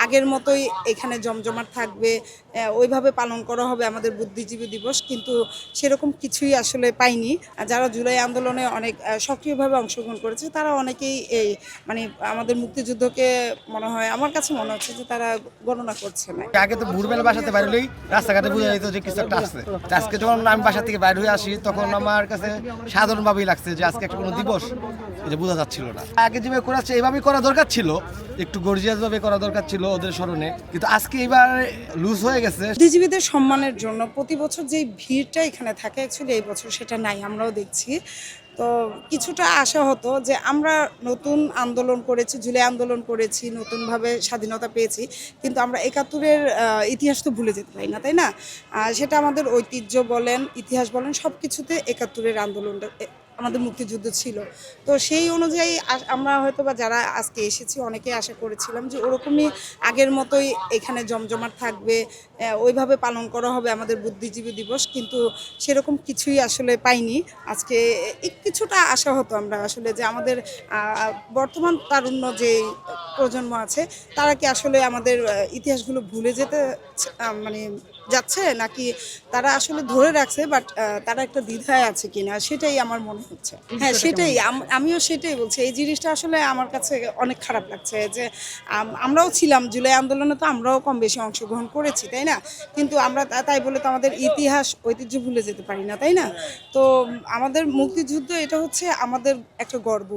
আগের মতোই এখানে জমজমাট থাকবে, ওইভাবে পালন করা হবে আমাদের বুদ্ধিজীবী দিবস, কিন্তু সেরকম কিছুই আসলে পাইনি। যারা জুলাই আন্দোলনে অনেক সক্রিয়ভাবে অংশগ্রহণ করেছে তারা অনেকেই এই মানে আমাদের মুক্তিযুদ্ধকে মনে হয়, আমার কাছে মনে হচ্ছে যে তারা গণনা করছে না। আগে তো ভোরবেলা বাসাতে বাইরে হলেই রাস্তাঘাটে বোঝা যেত যে কিছু একটা আসছে। আজকে যখন আমি বাসা থেকে বাইরে হয়ে আসি তখন আমার কাছে সাধারণভাবেই লাগছে যে আজকে একটা কোনো দিবস, এটা বোঝা যাচ্ছিল না। আগে যেভাবে করা হচ্ছে এইভাবেই করা দরকার ছিল, একটু গর্জিয়াস ভাবে করা দরকার ছিল ওদের স্মরণে, কিন্তু আজকে এবার লুজ হয়ে গেছে। বুদ্ধিজীবীদের সম্মানের জন্য প্রতি বছর যে ভিড়টা এখানে থাকে, অ্যাকচুয়ালি এই বছর সেটা নাই, আমরাও দেখছি। তো কিছুটা আশা হতো যে আমরা নতুন আন্দোলন করেছি, জুলাই আন্দোলন করেছি, নতুনভাবে স্বাধীনতা পেয়েছি, কিন্তু আমরা ৭১-এর ইতিহাস তো ভুলে যেতে পারি না, তাই না? সেটা আমাদের ঐতিহ্য বলেন, ইতিহাস বলেন, সব কিছুতে ৭১-এর আন্দোলনটা আমাদের মুক্তিযুদ্ধ ছিল। তো সেই অনুযায়ী আমরা হয়তো বা যারা আজকে এসেছি অনেকেই আশা করেছিলাম যে ওরকমই আগের মতোই এখানে জমজমাট থাকবে, ওইভাবে পালন করা হবে আমাদের বুদ্ধিজীবী দিবস, কিন্তু সেরকম কিছুই আসলে পাইনি। আজকে কিছুটা আশা হতো আমরা আসলে যে আমাদের বর্তমান তারুণ্য যে প্রজন্ম আছে তারা কি আসলে আমাদের ইতিহাসগুলো ভুলে যেতে মানে যাচ্ছে, নাকি তারা আসলে ধরে রাখছে, বাট তারা একটা দ্বিধায় আছে কিনা সেটাই আমার মনে হচ্ছে। হ্যাঁ, সেটাই আমিও সেটাই বলছি। এই জিনিসটা আসলে আমার কাছে অনেক খারাপ লাগছে যে আমরাও ছিলাম জুলাই আন্দোলনে, তো আমরাও কম বেশি অংশগ্রহণ করেছি, তাই না? কিন্তু আমরা তাই বলে তো আমাদের ইতিহাস ঐতিহ্য ভুলে যেতে পারি না, তাই না? তো আমাদের মুক্তিযুদ্ধ এটা হচ্ছে আমাদের একটা গর্ব।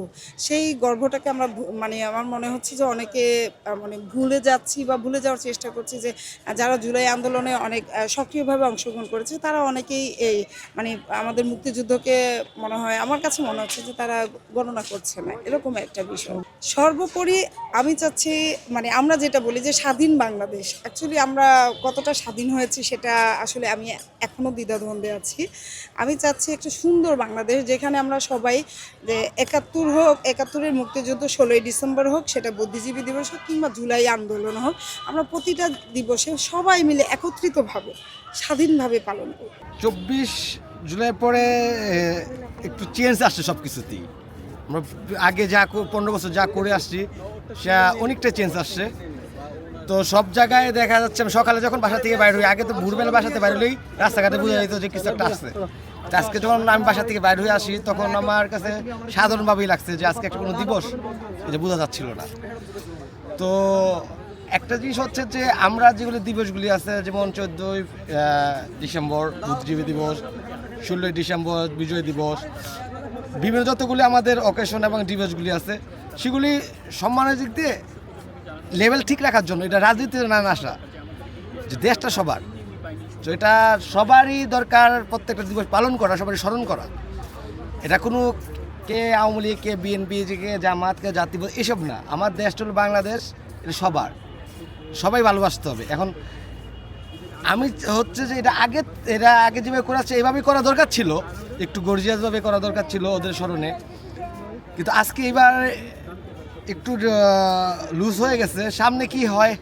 সেই গর্বটাকে আমরা মানে আমার মনে হচ্ছে যে অনেকে মানে ভুলে যাচ্ছি বা ভুলে যাওয়ার চেষ্টা করছি, যে যারা জুলাই আন্দোলনে অনেক সক্রিয়ভাবে অংশগ্রহণ করেছে তারা অনেকেই এই মানে আমাদের মুক্তিযুদ্ধকে মনে হয়, আমার কাছে মনে হচ্ছে যে তারা গণনা করছে না, এরকম একটা বিষয়। সর্বোপরি আমি চাচ্ছি, মানে আমরা যেটা বলি যে স্বাধীন বাংলাদেশ, অ্যাকচুয়ালি আমরা কতটা স্বাধীন হয়েছি সেটা আসলে আমি এখনও দ্বিধাদ্বন্দ্বে আছি। আমি চাচ্ছি একটা সুন্দর বাংলাদেশ যেখানে আমরা সবাই, যে ৭১ হোক, ৭১-এর মুক্তিযুদ্ধ ১৬ই ডিসেম্বর হোক, সেটা বুদ্ধিজীবী দিবস হোক কিংবা জুলাই আন্দোলন হোক, আমরা প্রতিটা দিবসে সবাই মিলে একত্রিতভাবে স্বাধীনভাবে পালন করি। ২৪ জুলাই পরে একটু চেঞ্জ আসছে সব কিছুতেই। আমরা আগে যা ১৫ বছর যা করে আসছি সে অনেকটা চেঞ্জ আসছে। তো সব জায়গায় দেখা যাচ্ছে আমি সকালে যখন বাসা থেকে বাইরে হই, আগে তো ভোরবেলা বাসাতে বাইরে হলেই রাস্তাঘাটে বোঝা যেত যে কিছু একটা আসছে। আজকে যখন আমি বাসা থেকে বাইরে হয়ে আসি তখন আমার কাছে সাধারণভাবেই লাগছে যে আজকে একটা কোনো দিবস, এটা বোঝা যাচ্ছিল না। তো একটা জিনিস হচ্ছে যে আমরা যেগুলো দিবসগুলি আছে, যেমন ১৪ই ডিসেম্বর বুদ্ধিজীবী দিবস, ১৬ই ডিসেম্বর বিজয় দিবস, বিভিন্ন যতগুলি আমাদের অকেশন এবং দিবসগুলি আছে সেগুলি সম্মানের দিক দিয়ে লেভেল ঠিক রাখার জন্য, এটা রাজনীতির না আসা, যে দেশটা সবার, তো এটা সবারই দরকার প্রত্যেকটা দিবস পালন করা, সবারই স্মরণ করা। এটা কোনো কে আওয়ামী লীগ, কে বিএনপি, কে জামাত, কে জাতি এসব না। আমার দেশটা হলো বাংলাদেশ, এটা সবার, সবাই ভালোবাসতে হবে। এখন আমি হচ্ছে যে এটা আগে যেভাবে করা হচ্ছে এইভাবেই করা দরকার ছিল, একটু গর্জিয়াসভাবে করা দরকার ছিল ওদের স্মরণে, কিন্তু আজকে এবার একটু লুজ হয়ে গেছে। সামনে কি হয়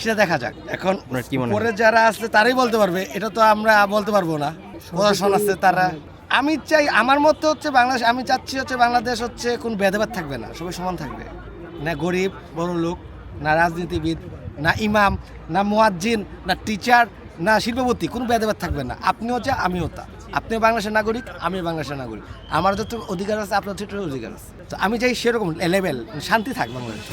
সেটা দেখা যাক। এখন পরে যারা আছে তারাই বলতে পারবে, এটা তো আমরা বলতে পারবো না। প্রশাসন আছে তারা। আমি চাই, আমার মতে হচ্ছে বাংলাদেশ, আমি চাচ্ছি হচ্ছে বাংলাদেশ হচ্ছে কোন ভেদাভেদ থাকবে না, সবাই সমান থাকবে। না গরিব বড় লোক, না রাজনীতিবিদ, না ইমাম, না মুয়াজ্জিন, না টিচার, না শিল্পপতি, কোনো ভেদাভেদ থাকবে না। আপনিও যা আমিও তা, আপনিও বাংলাদেশের নাগরিক, আমিও বাংলাদেশের নাগরিক। আমার যত অধিকার আছে আপনার যত অধিকার আছে। তো আমি চাই সেরকম লেভেল শান্তি থাক বাংলাদেশে।